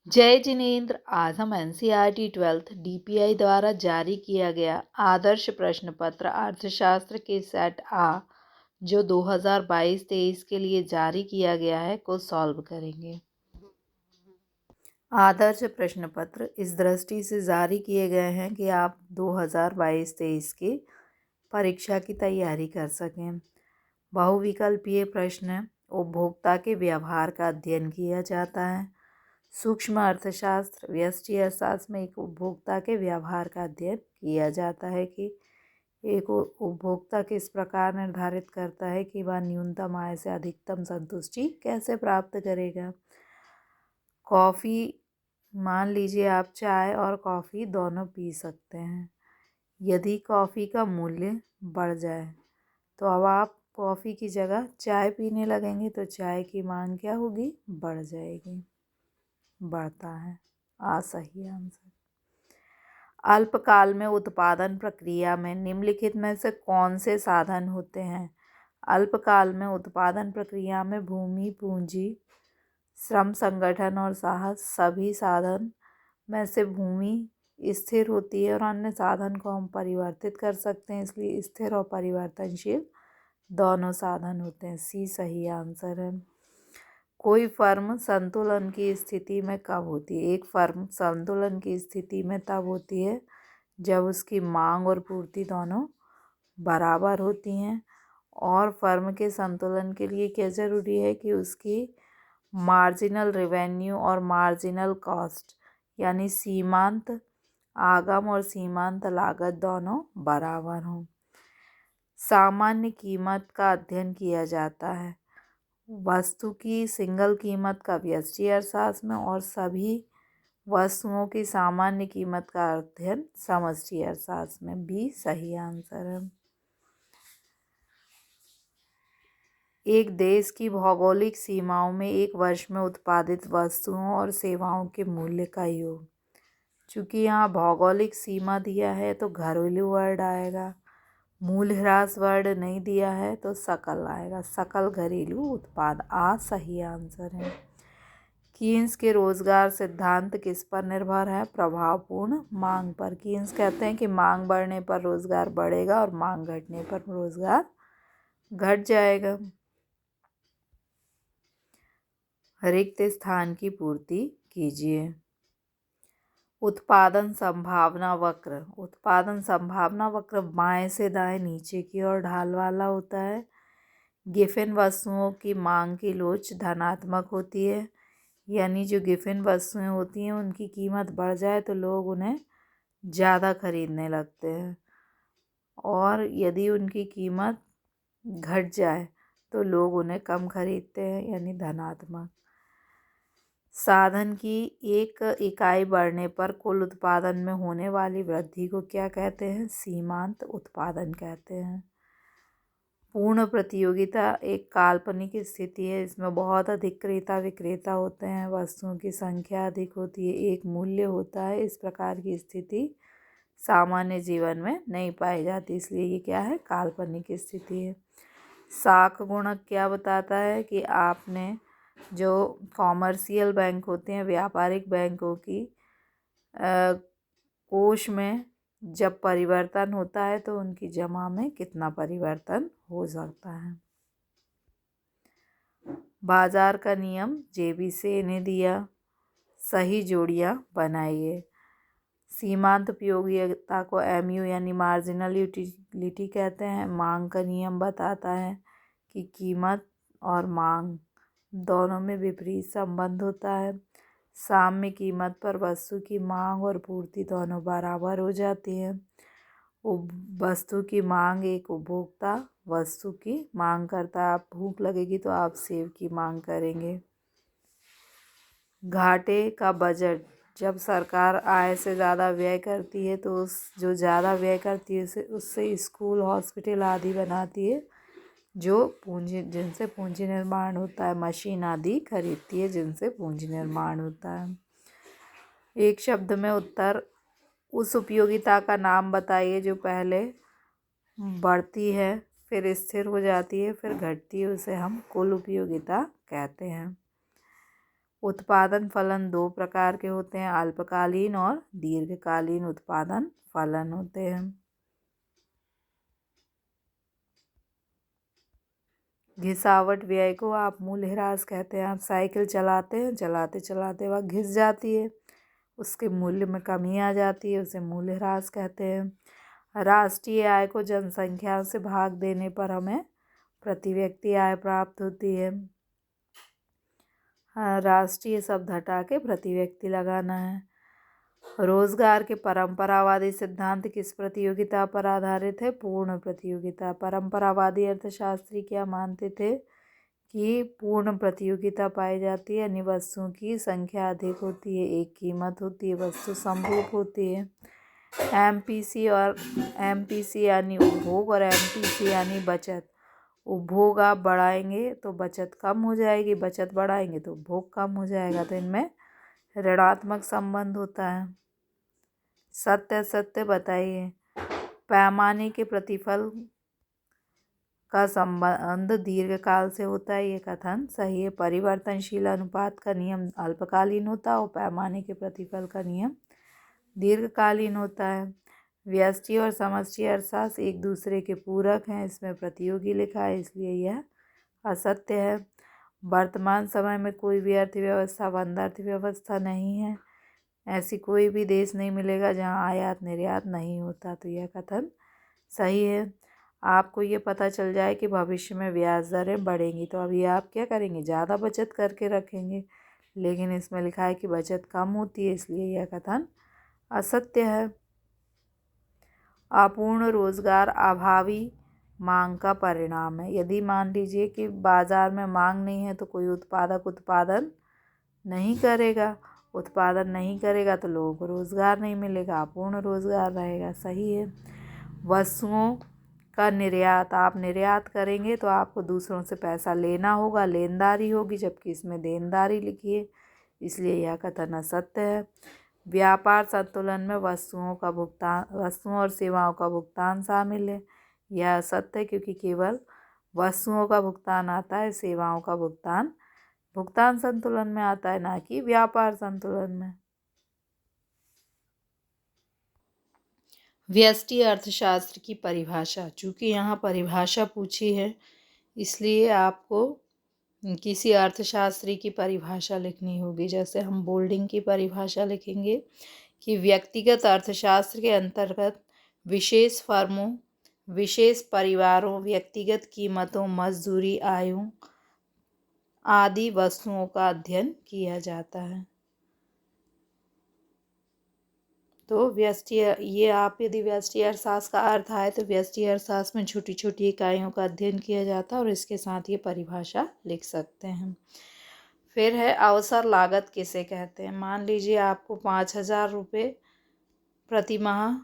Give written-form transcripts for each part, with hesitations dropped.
जय जिनेंद्र। आज हम एनसीईआरटी 12th डीपीआई द्वारा जारी किया गया आदर्श प्रश्न पत्र अर्थशास्त्र के सेट आ जो 2022-23 के लिए जारी किया गया है को सॉल्व करेंगे। आदर्श प्रश्न पत्र इस दृष्टि से जारी किए गए हैं कि आप 2022-23 की परीक्षा की तैयारी कर सकें। बहुविकल्पीय प्रश्न उपभोक्ता के व्यवहार का अध्ययन किया जाता है। सूक्ष्म अर्थशास्त्र व्यष्टि अर्थशास्त्र में एक उपभोक्ता के व्यवहार का अध्ययन किया जाता है कि एक उपभोक्ता किस प्रकार निर्धारित करता है कि वह न्यूनतम आय से अधिकतम संतुष्टि कैसे प्राप्त करेगा। कॉफ़ी, मान लीजिए आप चाय और कॉफ़ी दोनों पी सकते हैं। यदि कॉफ़ी का मूल्य बढ़ जाए तो अब आप कॉफ़ी की जगह चाय पीने लगेंगे तो चाय की मांग क्या होगी, बढ़ जाएगी। बढ़ता है। सही आंसर। अल्पकाल में उत्पादन प्रक्रिया में निम्नलिखित में से कौन से साधन होते हैं। अल्पकाल में उत्पादन प्रक्रिया में भूमि, पूंजी, श्रम, संगठन और साहस। सभी साधन में से भूमि स्थिर होती है और अन्य साधन को हम परिवर्तित कर सकते हैं, इसलिए स्थिर और परिवर्तनशील दोनों साधन होते हैं। सी सही आंसर है। कोई फर्म संतुलन की स्थिति में कब होती है। एक फर्म संतुलन की स्थिति में तब होती है जब उसकी मांग और पूर्ति दोनों बराबर होती हैं। और फर्म के संतुलन के लिए क्या ज़रूरी है कि उसकी मार्जिनल रेवेन्यू और मार्जिनल कॉस्ट यानी सीमांत आगम और सीमांत लागत दोनों बराबर हों। सामान्य कीमत का अध्ययन किया जाता है। वस्तु की सिंगल कीमत का व्यष्टि अर्थशास्त्र में और सभी वस्तुओं की सामान्य कीमत का अध्ययन समष्टि अर्थशास्त्र में। भी सही आंसर है। एक देश की भौगोलिक सीमाओं में एक वर्ष में उत्पादित वस्तुओं और सेवाओं के मूल्य का योग। चूँकि यहाँ भौगोलिक सीमा दिया है तो घरेलू वर्ड आएगा, मूल्यह्रास वर्ड नहीं दिया है तो सकल आएगा, सकल घरेलू उत्पाद। सही आंसर है। कीन्स के रोजगार सिद्धांत किस पर निर्भर है। प्रभावपूर्ण मांग पर। कीन्स कहते हैं कि मांग बढ़ने पर रोजगार बढ़ेगा और मांग घटने पर रोजगार घट जाएगा। रिक्त स्थान की पूर्ति कीजिए। उत्पादन संभावना वक्र। उत्पादन संभावना वक्र बाएं से दाएं नीचे की ओर ढाल वाला होता है। गिफिन वस्तुओं की मांग की लोच धनात्मक होती है, यानी जो गिफिन वस्तुएं होती हैं उनकी कीमत बढ़ जाए तो लोग उन्हें ज़्यादा खरीदने लगते हैं, और यदि उनकी कीमत घट जाए तो लोग उन्हें कम खरीदते हैं, यानी धनात्मक। साधन की एक इकाई बढ़ने पर कुल उत्पादन में होने वाली वृद्धि को क्या कहते हैं। सीमांत उत्पादन कहते हैं। पूर्ण प्रतियोगिता एक काल्पनिक स्थिति है, इसमें बहुत अधिक क्रेता विक्रेता होते हैं, वस्तुओं की संख्या अधिक होती है, एक मूल्य होता है। इस प्रकार की स्थिति सामान्य जीवन में नहीं पाई जाती, इसलिए ये क्या है, काल्पनिक स्थिति है। साख गुणक क्या बताता है कि आपने जो कॉमर्शियल बैंक होते हैं, व्यापारिक बैंकों की कोष में जब परिवर्तन होता है तो उनकी जमा में कितना परिवर्तन हो सकता है। बाजार का नियम जेबी से ने दिया। सही जोड़ियाँ बनाइए। सीमांत उपयोगिता को एमयू यानी मार्जिनल यूटिलिटी कहते हैं। मांग का नियम बताता है कि कीमत और मांग दोनों में विपरीत संबंध होता है। साम्य कीमत पर वस्तु की मांग और पूर्ति दोनों बराबर हो जाती हैं। वस्तु की मांग एक उपभोक्ता वस्तु की मांग करता है। आप भूख लगेगी तो आप सेब की मांग करेंगे। घाटे का बजट, जब सरकार आय से ज़्यादा व्यय करती है तो उस जो ज़्यादा व्यय करती है उससे स्कूल, हॉस्पिटल आदि बनाती है, जो पूंजी जिनसे पूंजी निर्माण होता है। मशीन आदि खरीदती है जिनसे पूंजी निर्माण होता है। एक शब्द में उत्तर। उस उपयोगिता का नाम बताइए जो पहले बढ़ती है, फिर स्थिर हो जाती है, फिर घटती है, उसे हम कुल उपयोगिता कहते हैं। उत्पादन फलन दो प्रकार के होते हैं, अल्पकालीन और दीर्घकालीन उत्पादन फलन होते हैं। घिसावट व्यय को आप मूल्यह्रास कहते हैं। आप साइकिल चलाते हैं, चलाते चलाते वह घिस जाती है, उसके मूल्य में कमी आ जाती है, उसे मूल्यह्रास कहते हैं। राष्ट्रीय आय को जनसंख्या से भाग देने पर हमें प्रति व्यक्ति आय प्राप्त होती है। राष्ट्रीय शब्द हटा के प्रति व्यक्ति लगाना है। रोजगार के परंपरावादी सिद्धांत किस प्रतियोगिता पर आधारित है? पूर्ण प्रतियोगिता। परंपरावादी अर्थशास्त्री क्या मानते थे कि पूर्ण प्रतियोगिता पाई जाती है, यानी वस्तुओं की संख्या अधिक होती है, एक कीमत होती है, वस्तु समरूप होती है। एमपीसी यानी उपभोग और एमपीसी यानी बचत। उपभोग आप बढ़ाएंगे तो बचत कम हो जाएगी, बचत बढ़ाएंगे तो उपभोग कम हो जाएगा, तो इनमें ऋणात्मक संबंध होता है। सत्य सत्य बताइए। पैमाने के प्रतिफल का संबंध दीर्घकाल से होता है, ये कथन सही है। परिवर्तनशील अनुपात का नियम अल्पकालीन होता है और पैमाने के प्रतिफल का नियम दीर्घकालीन होता है। व्यष्टि और समष्टि अर्थशास्त्र एक दूसरे के पूरक हैं, इसमें प्रतियोगी लिखा है, इसलिए यह असत्य है। वर्तमान समय में कोई भी अर्थव्यवस्था बंद अर्थव्यवस्था नहीं है। ऐसी कोई भी देश नहीं मिलेगा जहां आयात निर्यात नहीं होता, तो यह कथन सही है। आपको ये पता चल जाए कि भविष्य में ब्याज दरें बढ़ेंगी, तो अभी आप क्या करेंगे? ज़्यादा बचत करके रखेंगे, लेकिन इसमें लिखा है कि बचत कम होती है, इसलिए यह कथन असत्य है। अपूर्ण रोजगार अभावी मांग का परिणाम है। यदि मान लीजिए कि बाजार में मांग नहीं है तो कोई उत्पादक उत्पादन नहीं करेगा, उत्पादन नहीं करेगा तो लोगों को रोजगार नहीं मिलेगा, अपूर्ण रोजगार रहेगा, सही है। वस्तुओं का निर्यात, आप निर्यात करेंगे तो आपको दूसरों से पैसा लेना होगा, लेनदारी होगी, जबकि इसमें देनदारी लिखी है, इसलिए यह कथन असत्य है। व्यापार संतुलन में वस्तुओं और सेवाओं का भुगतान शामिल है, यह असत्य है, क्योंकि केवल वस्तुओं का भुगतान आता है, सेवाओं का भुगतान संतुलन में आता है, ना कि व्यापार संतुलन में। व्यष्टि अर्थशास्त्र की परिभाषा, चूँकि यहाँ परिभाषा पूछी है इसलिए आपको किसी अर्थशास्त्री की परिभाषा लिखनी होगी। जैसे हम बोल्डिंग की परिभाषा लिखेंगे कि व्यक्तिगत अर्थशास्त्र के अंतर्गत विशेष फर्मों, विशेष परिवारों, व्यक्तिगत कीमतों, मजदूरी, आयों आदि वस्तुओं का अध्ययन किया जाता है। तो ये आप यदि व्यष्टि अर्थशास्त्र का अर्थ आए तो व्यष्टि अर्थशास्त्र में छोटी छोटी इकाइयों का अध्ययन किया जाता है, और इसके साथ ये परिभाषा लिख सकते हैं। फिर है अवसर लागत किसे कहते हैं? मान लीजिए आपको 5,000 रुपये प्रति माह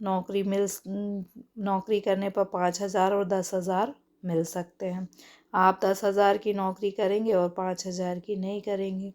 नौकरी करने पर 5,000 और 10,000 मिल सकते हैं। आप 10,000 की नौकरी करेंगे और 5,000 की नहीं करेंगे।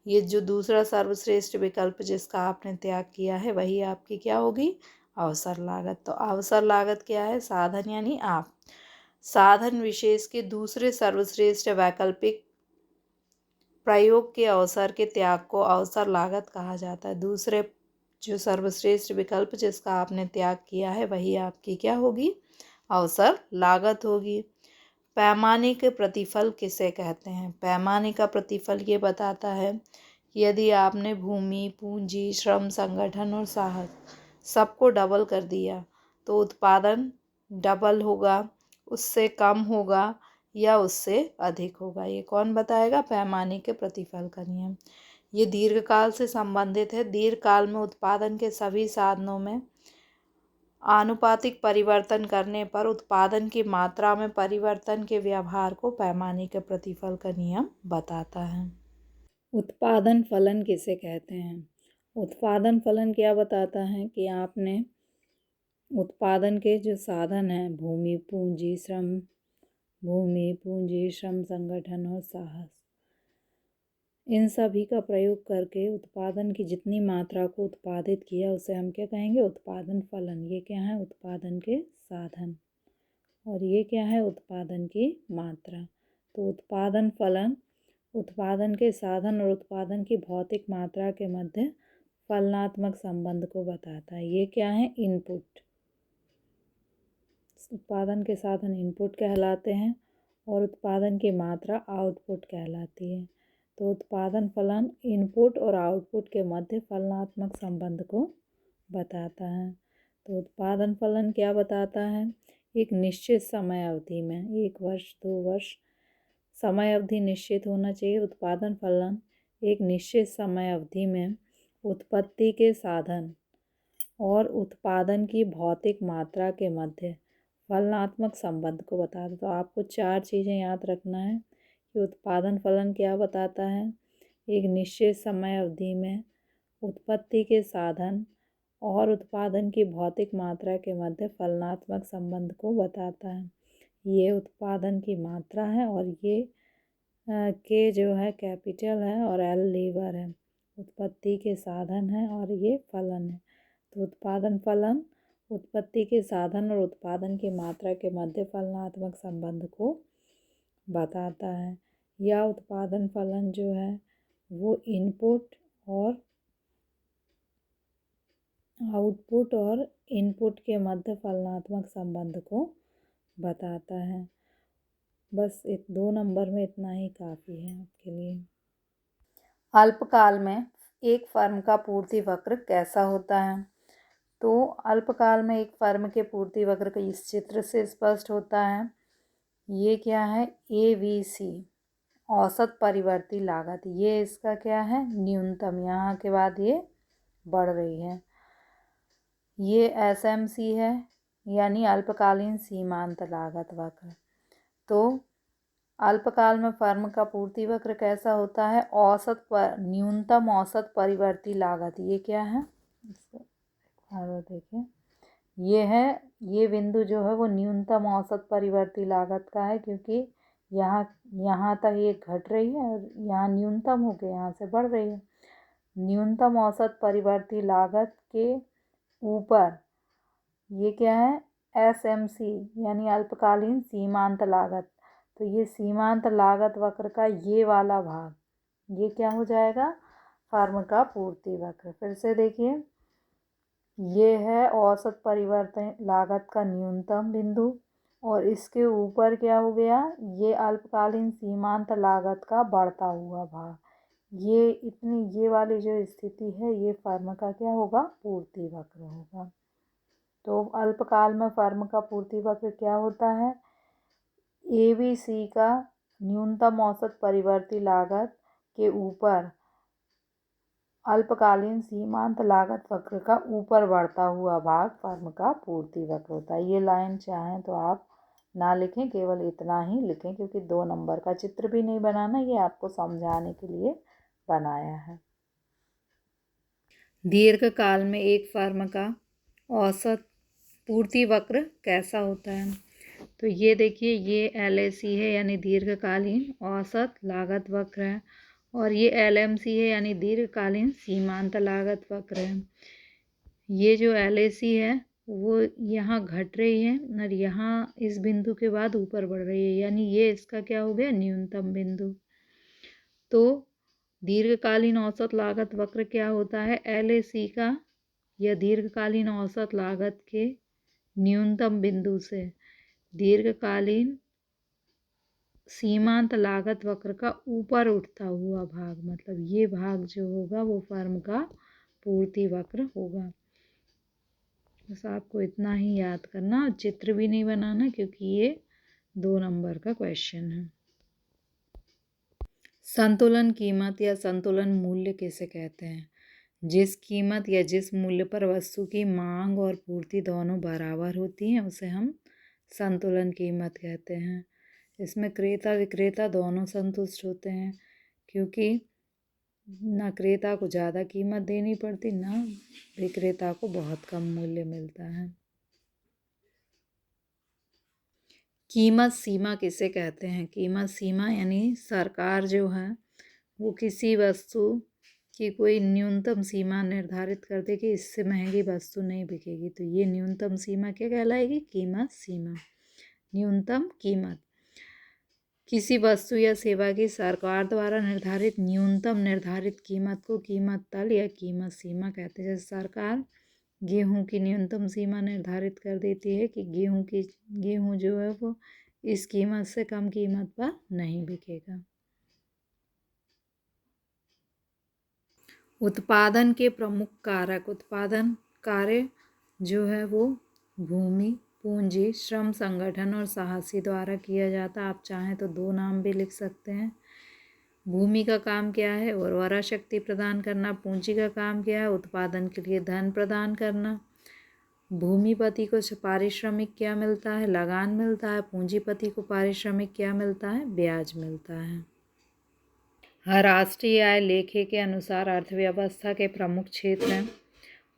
ये जो दूसरा सर्वश्रेष्ठ विकल्प जिसका आपने त्याग किया है, वही आपकी क्या होगी? अवसर लागत। तो अवसर लागत क्या है? साधन यानी आप साधन विशेष के दूसरे सर्वश्रेष्ठ वैकल्पिक प्रयोग के अवसर के त्याग को अवसर लागत कहा जाता है। दूसरे जो सर्वश्रेष्ठ विकल्प जिसका आपने त्याग किया है, वही आपकी क्या होगी? अवसर लागत होगी। पैमाने के प्रतिफल किसे कहते हैं? पैमाने का प्रतिफल ये बताता है कि यदि आपने भूमि, पूंजी, श्रम, संगठन और साहस सबको डबल कर दिया तो उत्पादन डबल होगा, उससे कम होगा या उससे अधिक होगा। ये कौन बताएगा? पैमाने के प्रतिफल का नियम। ये दीर्घकाल से संबंधित है। दीर्घकाल में उत्पादन के सभी साधनों में आनुपातिक परिवर्तन करने पर उत्पादन की मात्रा में परिवर्तन के व्यवहार को पैमाने के प्रतिफल का नियम बताता है। उत्पादन फलन किसे कहते हैं? उत्पादन फलन क्या बताता है कि आपने उत्पादन के जो साधन हैं, भूमि, पूंजी, श्रम, संगठन और साहस, इन सभी का प्रयोग करके उत्पादन की जितनी मात्रा को उत्पादित किया उसे हम क्या कहेंगे? उत्पादन फलन। ये क्या है? उत्पादन के साधन। और ये क्या है? उत्पादन की मात्रा। तो उत्पादन फलन उत्पादन के साधन और उत्पादन की भौतिक मात्रा के मध्य फलनात्मक संबंध को बताता है। ये क्या है? इनपुट। उत्पादन के साधन इनपुट कहलाते हैं और उत्पादन की मात्रा आउटपुट कहलाती है। तो उत्पादन फलन इनपुट और आउटपुट के मध्य फलनात्मक संबंध को बताता है। तो उत्पादन फलन क्या बताता है? एक निश्चित समय अवधि में, 1 वर्ष 2 वर्ष समय अवधि निश्चित होना चाहिए। उत्पादन फलन एक निश्चित समय अवधि में उत्पत्ति के साधन और उत्पादन की भौतिक मात्रा के मध्य फलनात्मक संबंध को बताता है। तो आपको 4 चीज़ें याद रखना है कि उत्पादन फलन क्या बताता है। एक निश्चित समय अवधि में उत्पत्ति के साधन और उत्पादन की भौतिक मात्रा के मध्य फलनात्मक संबंध को बताता है। ये उत्पादन की मात्रा है और ये के जो है कैपिटल है और एल लीवर है। उत्पत्ति के साधन है और ये फलन है। तो उत्पादन फलन उत्पत्ति के साधन और उत्पादन की मात्रा के मध्य फलनात्मक संबंध को बताता है। या उत्पादन फलन जो है वो इनपुट और आउटपुट और इनपुट के मध्य फलनात्मक संबंध को बताता है। बस 2 नंबर में इतना ही काफ़ी है आपके लिए। अल्पकाल में एक फर्म का पूर्ति वक्र कैसा होता है? तो अल्पकाल में एक फर्म के पूर्ति वक्र का इस चित्र से स्पष्ट होता है। ये क्या है? ABC औसत परिवर्ती लागत। ये इसका क्या है? न्यूनतम। यहाँ के बाद ये बढ़ रही है। ये SMC है यानी अल्पकालीन सीमांत लागत वक्र। तो अल्पकाल में फर्म का पूर्ति वक्र कैसा होता है? न्यूनतम औसत परिवर्ती लागत। ये क्या है? देखिए ये बिंदु जो है वो न्यूनतम औसत परिवर्ती लागत का है, क्योंकि यहाँ तक ये घट रही है और यहाँ न्यूनतम होकर यहाँ से बढ़ रही है। न्यूनतम औसत परिवर्ती लागत के ऊपर ये क्या है? SMC यानी अल्पकालीन सीमांत लागत। तो ये सीमांत लागत वक्र का ये वाला भाग, ये क्या हो जाएगा? फर्म का पूर्ति वक्र। फिर से देखिए, ये है औसत परिवर्तन लागत का न्यूनतम बिंदु और इसके ऊपर क्या हो गया? ये अल्पकालीन सीमांत लागत का बढ़ता हुआ भाग। ये वाली जो स्थिति है ये फर्म का क्या होगा? पूर्ति वक्र होगा। तो अल्पकाल में फर्म का पूर्ति वक्र क्या होता है? ABC का न्यूनतम औसत परिवर्ती लागत के ऊपर अल्पकालीन सीमांत लागत वक्र का ऊपर बढ़ता हुआ भाग फर्म का पूर्ति वक्र होता है। ये लाइन चाहें तो आप ना लिखें, केवल इतना ही लिखें, क्योंकि 2 नंबर का चित्र भी नहीं बनाना, ये आपको समझाने के लिए बनाया है। दीर्घकाल में एक फर्म का औसत पूर्ति वक्र कैसा होता है? तो ये देखिए, ये LAC है यानी दीर्घकालीन औसत लागत वक्र है और ये LMC है यानी दीर्घकालीन सीमांत लागत वक्र है। ये जो LAC है वो यहाँ घट रही है और यहाँ इस बिंदु के बाद ऊपर बढ़ रही है, यानी ये इसका क्या हो गया? न्यूनतम बिंदु। तो दीर्घकालीन औसत लागत वक्र क्या होता है? LAC का या दीर्घकालीन औसत लागत के न्यूनतम बिंदु से दीर्घकालीन सीमांत लागत वक्र का ऊपर उठता हुआ भाग, मतलब ये भाग जो होगा वो फर्म का पूर्ति वक्र होगा। बस आपको इतना ही याद करना और चित्र भी नहीं बनाना, क्योंकि ये 2 नंबर का क्वेश्चन है। संतुलन कीमत या संतुलन मूल्य किसे कहते हैं? जिस कीमत या जिस मूल्य पर वस्तु की मांग और पूर्ति दोनों बराबर होती हैं उसे हम संतुलन कीमत कहते हैं। इसमें क्रेता विक्रेता दोनों संतुष्ट होते हैं, क्योंकि ना क्रेता को ज़्यादा कीमत देनी पड़ती, ना विक्रेता को बहुत कम मूल्य मिलता है। कीमत सीमा किसे कहते हैं? कीमत सीमा यानी सरकार जो है वो किसी वस्तु की कोई न्यूनतम सीमा निर्धारित कर दे कि इससे महंगी वस्तु नहीं बिकेगी, तो ये न्यूनतम सीमा क्या कहलाएगी? कीमत सीमा। न्यूनतम कीमत। किसी वस्तु या सेवा की सरकार द्वारा निर्धारित न्यूनतम निर्धारित कीमत को कीमत तल या कीमत सीमा कहते हैं। जैसे सरकार गेहूं की न्यूनतम सीमा निर्धारित कर देती है कि गेहूं जो है वो इस कीमत से कम कीमत पर नहीं बिकेगा। उत्पादन के प्रमुख कारक। उत्पादन कार्य जो है वो भूमि, पूंजी, श्रम, संगठन और साहसी द्वारा किया जाता है। आप चाहें तो 2 नाम भी लिख सकते हैं। भूमि का काम क्या है? उर्वरा शक्ति प्रदान करना। पूंजी का काम क्या है? उत्पादन के लिए धन प्रदान करना। भूमिपति को पारिश्रमिक क्या मिलता है? लगान मिलता है। पूंजीपति को पारिश्रमिक क्या मिलता है? ब्याज मिलता है। राष्ट्रीय आय लेखे के अनुसार अर्थव्यवस्था के प्रमुख क्षेत्र हैं।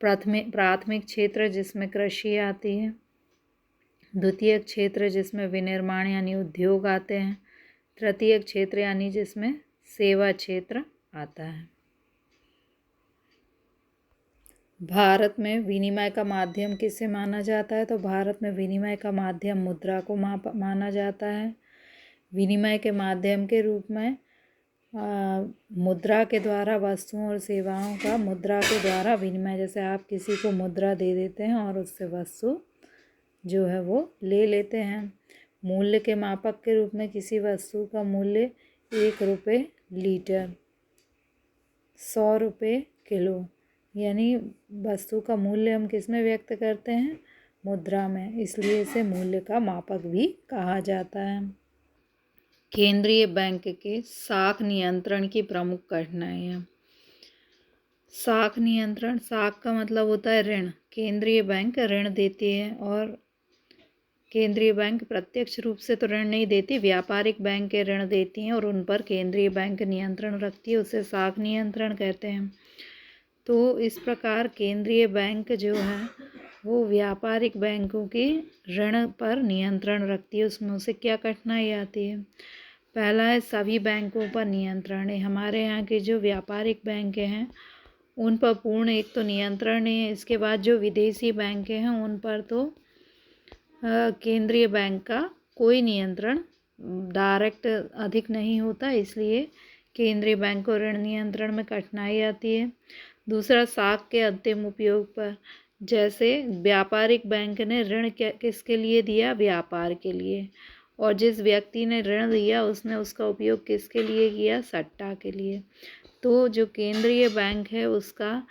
प्राथमिक क्षेत्र जिसमें कृषि आती है। द्वितीय क्षेत्र जिसमें विनिर्माण यानी उद्योग आते हैं। तृतीय क्षेत्र यानी जिसमें सेवा क्षेत्र आता है। भारत में विनिमय का माध्यम किसे माना जाता है? तो भारत में विनिमय का माध्यम मुद्रा को माना जाता है। विनिमय के माध्यम के रूप में मुद्रा के द्वारा वस्तुओं और सेवाओं का मुद्रा के द्वारा विनिमय, जैसे आप किसी को मुद्रा दे देते हैं और उससे वस्तु जो है वो ले लेते हैं। मूल्य के मापक के रूप में किसी वस्तु का मूल्य 1 रुपये लीटर, 100 रुपये किलो, यानी वस्तु का मूल्य हम किस में व्यक्त करते हैं? मुद्रा में, इसलिए इसे मूल्य का मापक भी कहा जाता है। केंद्रीय बैंक के साख नियंत्रण की प्रमुख कठिनाइयाँ। साख नियंत्रण, साख का मतलब होता है ऋण। केंद्रीय बैंक ऋण देती है और केंद्रीय बैंक प्रत्यक्ष रूप से तो ऋण नहीं देती, व्यापारिक बैंक के ऋण देती हैं और उन पर केंद्रीय बैंक नियंत्रण रखती है, उसे साख नियंत्रण कहते हैं। तो इस प्रकार केंद्रीय बैंक जो है वो व्यापारिक बैंकों की ऋण पर नियंत्रण रखती है। उसमें उसे क्या कठिनाई आती है? पहला है सभी बैंकों पर नियंत्रण है। हमारे यहाँ के जो व्यापारिक बैंक हैं उन पर पूर्ण एक तो नियंत्रण नहीं है। इसके बाद जो विदेशी बैंक हैं उन पर तो केंद्रीय बैंक का कोई नियंत्रण डायरेक्ट अधिक नहीं होता, इसलिए केंद्रीय बैंक को ऋण नियंत्रण में कठिनाई आती है। दूसरा, साख के अंतिम उपयोग पर, जैसे व्यापारिक बैंक ने ऋण किसके लिए दिया? व्यापार के लिए, और जिस व्यक्ति ने ऋण दिया उसने उसका उपयोग किसके लिए किया? सट्टा के लिए। तो जो केंद्रीय बैंक है उसका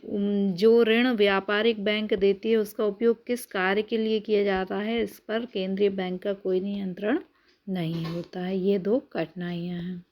जो ऋण व्यापारिक बैंक देती है उसका उपयोग किस कार्य के लिए किया जाता है, इस पर केंद्रीय बैंक का कोई नियंत्रण नहीं होता है। ये 2 कठिनाइयाँ हैं।